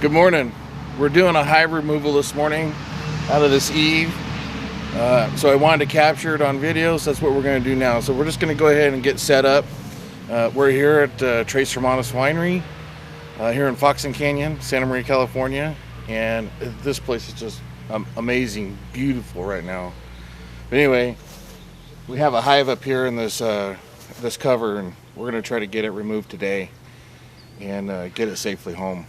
Good morning. We're doing a hive removal this morning out of this eave. So I wanted to capture it on video, so that's what we're going to do now. So we're just going to go ahead and get set up. We're here at Tres Hermanas Winery here in Foxen Canyon, Santa Maria, California. And this place is just amazing, beautiful right now. But anyway, we have a hive up here in this cover, and we're going to try to get it removed today and get it safely home.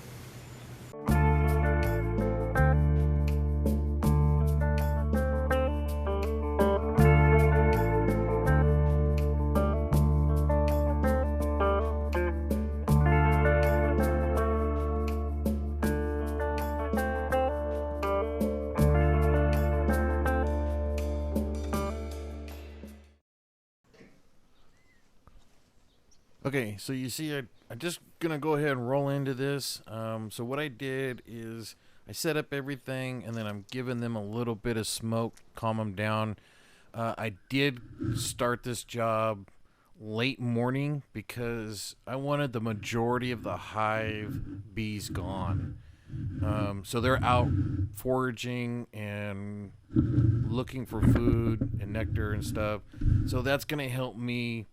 Okay, so you see, I'm just gonna go ahead and roll into this. So what I did is I set up everything, and then I'm giving them a little bit of smoke, calm them down. I did start this job late morning because I wanted the majority of the hive bees gone. So they're out foraging and looking for food and nectar and stuff. So that's gonna help me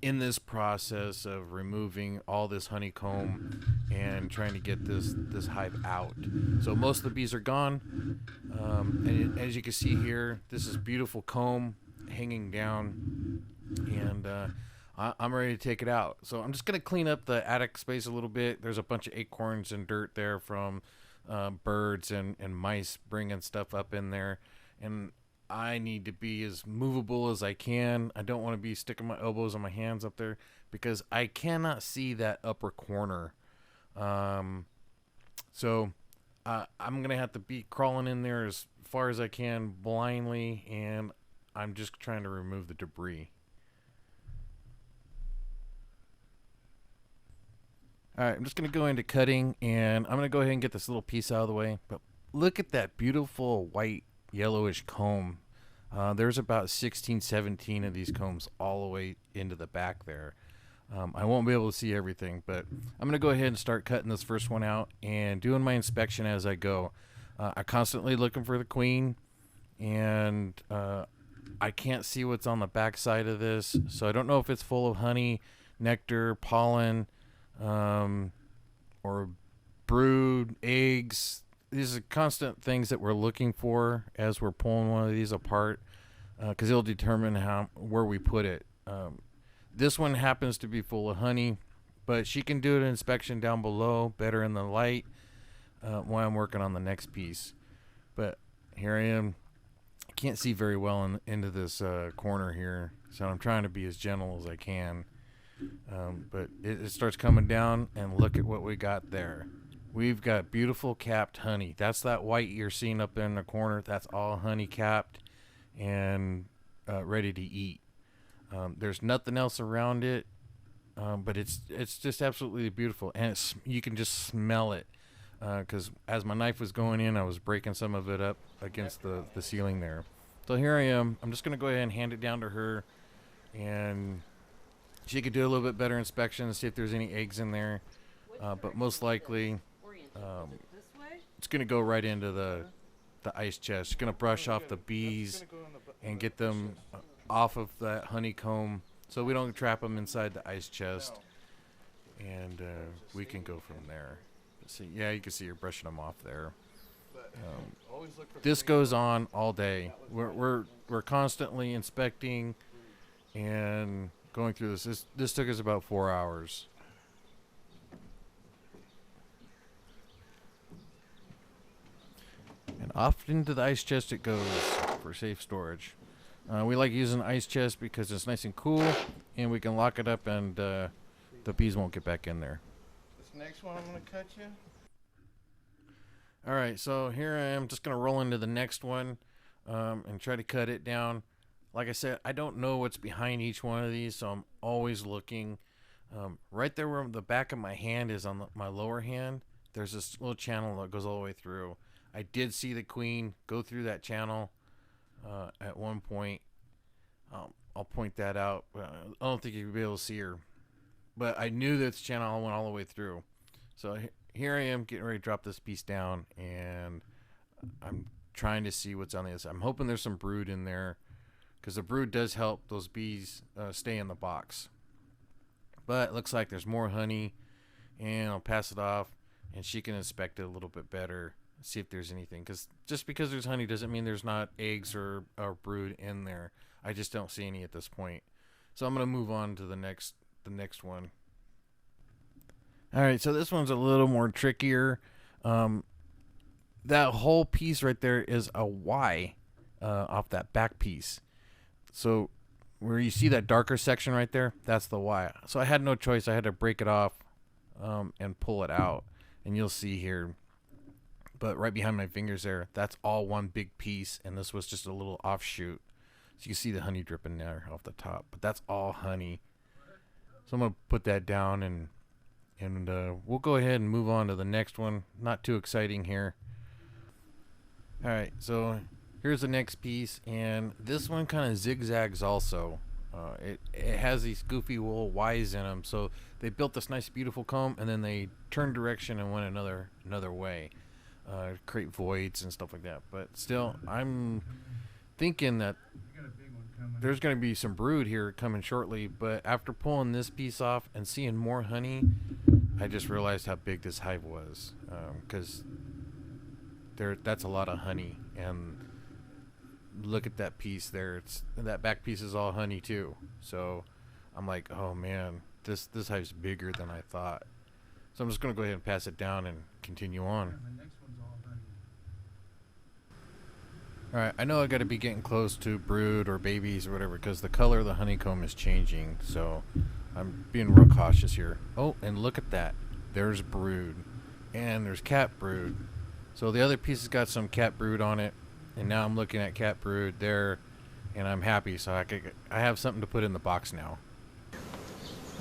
in this process of removing all this honeycomb and trying to get this hive out. So most of the bees are gone, as you can see here, this is beautiful comb hanging down, and I'm ready to take it out. So I'm just going to clean up the attic space a little bit. There's a bunch of acorns and dirt there from birds and mice bringing stuff up in there, and I need to be as movable as I can. I don't want to be sticking my elbows and my hands up there because I cannot see that upper corner. So I'm going to have to be crawling in there as far as I can blindly, and I'm just trying to remove the debris. Alright, I'm just going to go into cutting, and I'm going to go ahead and get this little piece out of the way. But look at that beautiful white yellowish comb. There's about 16, 17 of these combs all the way into the back there. I won't be able to see everything, but I'm going to go ahead and start cutting this first one out and doing my inspection as I go. I'm constantly looking for the queen, and I can't see what's on the back side of this, so I don't know if it's full of honey, nectar, pollen, or brood, eggs. These are constant things that we're looking for as we're pulling one of these apart, because it'll determine where we put it. This one happens to be full of honey, but she can do an inspection down below, better in the light, while I'm working on the next piece. But here I am. I can't see very well into this corner here, so I'm trying to be as gentle as I can. But it starts coming down, and look at what we got there. We've got beautiful capped honey. That's that white you're seeing up there in the corner. That's all honey capped and ready to eat. There's nothing else around it, but it's just absolutely beautiful, and you can just smell it. Because as my knife was going in, I was breaking some of it up against the ceiling there. So here I am. I'm just going to go ahead and hand it down to her, and she could do a little bit better inspection and see if there's any eggs in there. But most likely, it's going to go right into the ice chest. It's going to brush off the bees and get them off of that honeycomb so we don't trap them inside the ice chest. And we can go from there. See, yeah, you can see you're brushing them off there. This goes on all day. We're constantly inspecting and going through this. This took us about 4 hours. And off into the ice chest it goes for safe storage. We like using the ice chest because it's nice and cool, and we can lock it up, and the bees won't get back in there. This next one I'm going to cut you. Alright, so here I am just going to roll into the next one and try to cut it down. Like I said, I don't know what's behind each one of these, so I'm always looking. Right there where the back of my hand is on my lower hand, there's this little channel that goes all the way through. I did see the queen go through that channel at one point. I'll point that out. I don't think you'll be able to see her. But I knew that this channel went all the way through. So here I am getting ready to drop this piece down, and I'm trying to see what's on the other side. I'm hoping there's some brood in there, because the brood does help those bees stay in the box. But it looks like there's more honey, and I'll pass it off, and she can inspect it a little bit better, see if there's anything. Because just because there's honey doesn't mean there's not eggs or brood in there. I just don't see any at this point. So I'm gonna move on to the next one. All right, so this one's a little more trickier. That whole piece right there is a Y off that back piece. So where you see that darker section right there, that's the Y. So I had no choice. I had to break it off and pull it out. And you'll see here, but right behind my fingers there, that's all one big piece. And this was just a little offshoot. So you can see the honey dripping there off the top. But that's all honey. So I'm going to put that down, and we'll go ahead and move on to the next one. Not too exciting here. All right, so here's the next piece, and this one kind of zigzags also. It has these goofy little Y's in them, so they built this nice beautiful comb, and then they turned direction and went another way, create voids and stuff like that. But still, I'm thinking that there's going to be some brood here coming shortly. But after pulling this piece off and seeing more honey, I just realized how big this hive was, because that's a lot of honey. And look at that piece there. That back piece is all honey too. So I'm like, oh man, this hive's bigger than I thought. So I'm just going to go ahead and pass it down and continue on. All right, I know I got to be getting close to brood or babies or whatever, because the color of the honeycomb is changing. So I'm being real cautious here. Oh, and look at that. There's brood, and there's cat brood. So the other piece has got some cat brood on it, and now I'm looking at cat brood there, and I'm happy. So I have something to put in the box now.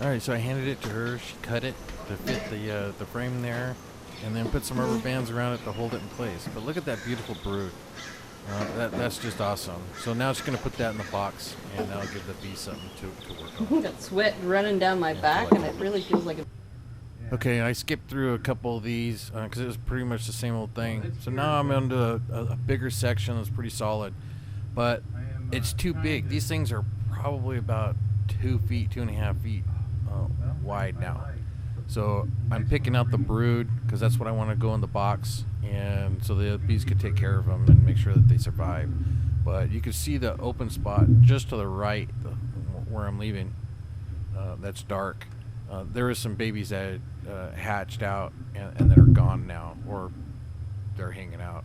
All right, so I handed it to her. She cut it to fit the frame there, and then put some rubber bands around it to hold it in place. But look at that beautiful brood. That's just awesome. So now she's going to put that in the box, and that'll give the bee something to work on. I got sweat running down my back, and it really feels like a... Okay, I skipped through a couple of these because it was pretty much the same old thing. So now I'm into a bigger section that's pretty solid, but it's too big. These things are probably about 2 feet, 2.5 feet wide now. So I'm picking out the brood because that's what I want to go in the box, and so the bees could take care of them and make sure that they survive. But you can see the open spot just to the right where I'm leaving. That's dark. There is some babies that hatched out and that are gone now, or they're hanging out.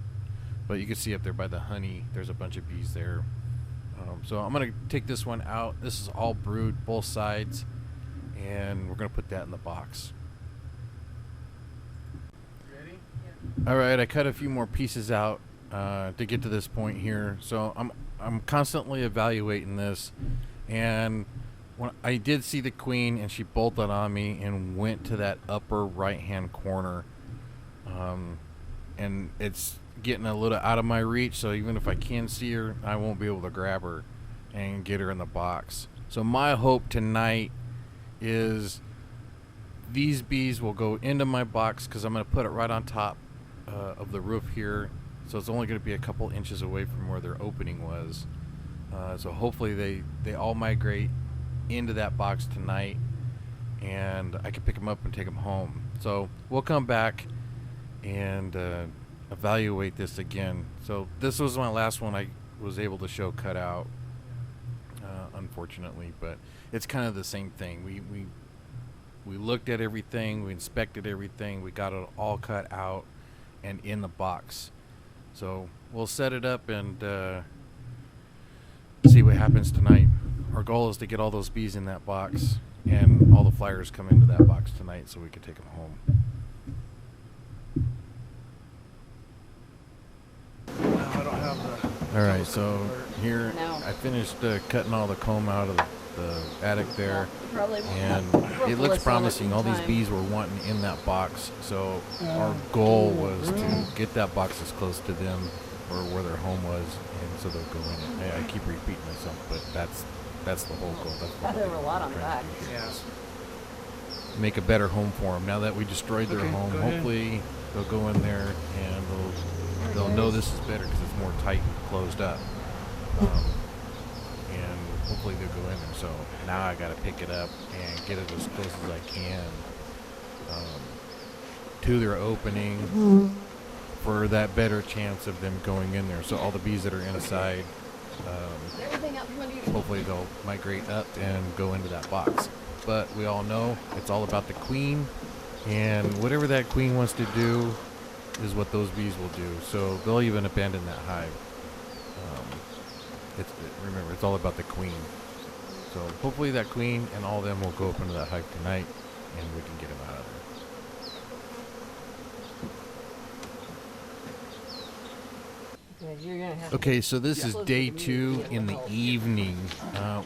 But you can see up there by the honey, there's a bunch of bees there. So I'm going to take this one out. This is all brood, both sides, and we're going to put that in the box. Ready? Yeah. All right, I cut a few more pieces out to get to this point here. So I'm constantly evaluating this, and when I did see the queen, and she bolted on me and went to that upper right-hand corner, and it's getting a little out of my reach. So even if I can see her, I won't be able to grab her and get her in the box. So my hope tonight is these bees will go into my box, because I'm going to put it right on top of the roof here. So it's only going to be a couple inches away from where their opening was. So hopefully they all migrate into that box tonight, and I can pick them up and take them home. So we'll come back and evaluate this again. So this was my last one I was able to show cut out, unfortunately, but it's kind of the same thing. We looked at everything, we inspected everything, we got it all cut out and in the box. So we'll set it up and see what happens tonight. Our goal is to get all those bees in that box, and all the flyers come into that box tonight so we can take them home. I don't have the... All right, so here No. I finished cutting all the comb out of the attic there, Probably and it looks promising. All these bees were wanting in that box, so our goal was to get that box as close to them or where their home was, and so they'll go in it. I keep repeating myself, but that's the whole goal. That's what There were a lot on the we're trying back. to do here. Yeah. make a better home for them. Now that we destroyed their Okay, home, go ahead. hopefully they'll go in there and they'll know this is better because it's more tight and closed up. And hopefully they'll go in there. So now I got to pick it up and get it as close as I can to their opening for that better chance of them going in there. So all the bees that are inside, Everything out from under your hopefully they'll migrate up and go into that box. But we all know it's all about the queen, and whatever that queen wants to do is what those bees will do. So they'll even abandon that hive. Remember, it's all about the queen. So hopefully that queen and all of them will go up into that hive tonight, and we can get them out of there. You're gonna have Okay, so this is day 2 in the evening.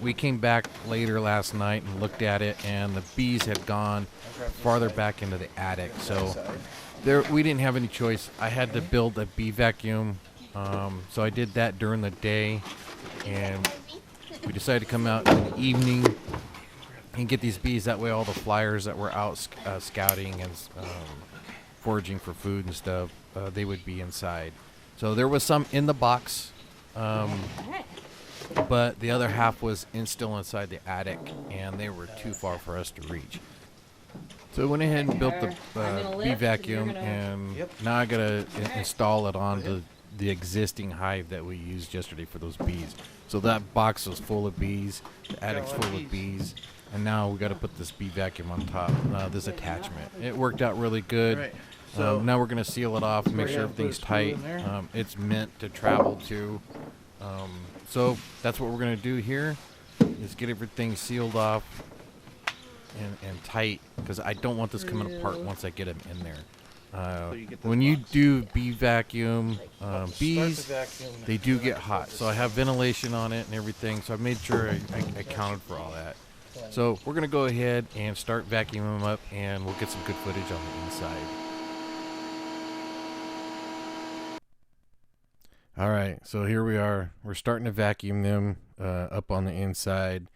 We came back later last night and looked at it, and the bees had gone farther back into the attic. So we didn't have any choice. I had to build a bee vacuum, so I did that during the day, and we decided to come out in the evening and get these bees. That way all the flyers that were out scouting and foraging for food and stuff, they would be inside. So there was some in the box, but the other half was still inside the attic, and they were too far for us to reach. So I went ahead and built the bee vacuum, and now I gotta install it on the existing hive that we used yesterday for those bees. So that box was full of bees, the attic's full of bees, and now we gotta put this bee vacuum on top, this attachment. It worked out really good. Right. So Now we're going to seal it off, make we're sure gonna put everything's a screw in tight. there. It's meant to travel to. So that's what we're going to do here, is get everything sealed off and tight, because I don't want this coming apart once I get them in there. So you get this When you box. do bee vacuum, Start bees, the vacuum. they do get hot. So I have ventilation on it and everything, so I made sure I accounted for all that. So we're going to go ahead and start vacuuming them up, and we'll get some good footage on the inside. All right, so here we are. We're starting to vacuum them up on the inside.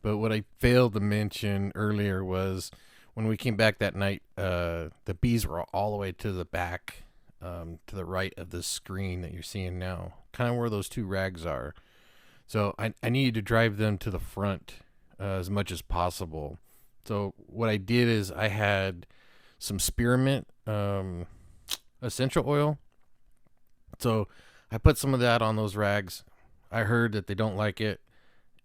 But what I failed to mention earlier was when we came back that night, the bees were all the way to the back, to the right of the screen that you're seeing now, kind of where those 2 rags are. So I needed to drive them to the front as much as possible. So what I did is I had some spearmint essential oil. So I put some of that on those rags. I heard that they don't like it,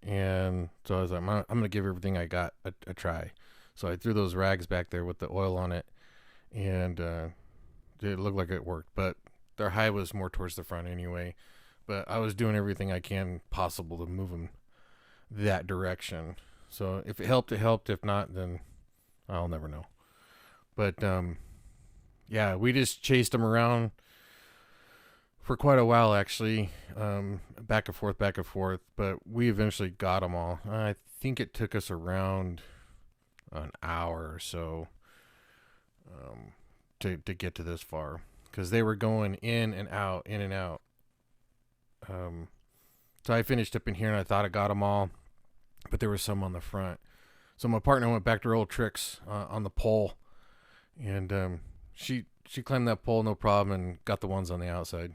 and so I was like, I'm going to give everything I got a try. So I threw those rags back there with the oil on it, and it looked like it worked. But their hive was more towards the front anyway. But I was doing everything I can possible to move them that direction. So if it helped, it helped. If not, then I'll never know. But yeah, we just chased them around for quite a while, actually, back and forth, but we eventually got them all. I think it took us around an hour or so to get to this far, because they were going in and out. So I finished up in here, and I thought I got them all, but there was some on the front. So my partner went back to her old tricks on the pole, and she climbed that pole no problem and got the ones on the outside.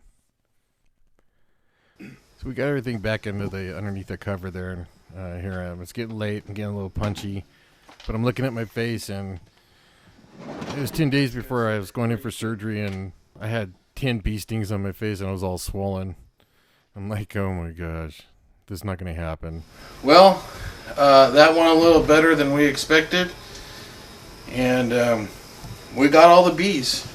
So we got everything back into underneath the cover there, and here I am. It's getting late and getting a little punchy, but I'm looking at my face, and it was 10 days before I was going in for surgery, and I had 10 bee stings on my face, and I was all swollen. I'm like, oh my gosh, this is not going to happen. Well, that went a little better than we expected, and we got all the bees.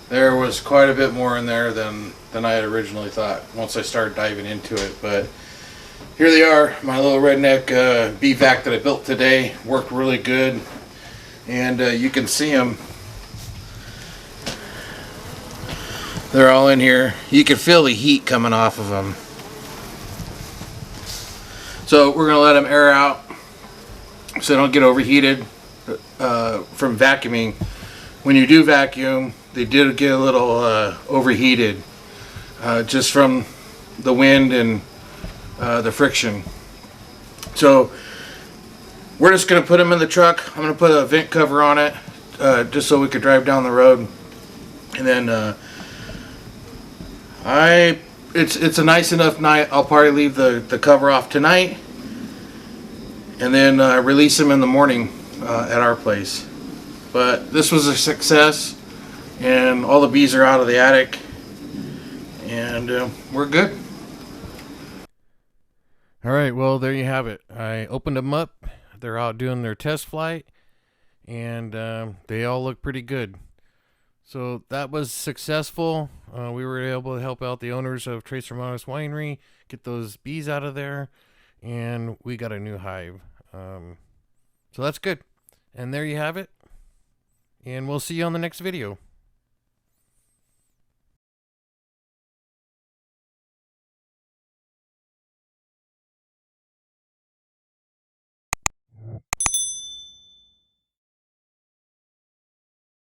There was quite a bit more in there than I had originally thought once I started diving into it. But here they are, my little redneck bee vac that I built today. Worked really good, and you can see them. They're all in here. You can feel the heat coming off of them. So we're gonna let them air out so they don't get overheated from vacuuming. When you do vacuum, they did get a little overheated just from the wind and the friction. So we're just going to put them in the truck. I'm going to put a vent cover on it just so we could drive down the road. And then it's a nice enough night. I'll probably leave the cover off tonight and then release them in the morning at our place. But this was a success, and all the bees are out of the attic, and we're good. All right, well, there you have it. I opened them up. They're out doing their test flight, and they all look pretty good. So that was successful. We were able to help out the owners of Tres Hermanas Winery, get those bees out of there, and we got a new hive. So that's good. And there you have it. And we'll see you on the next video.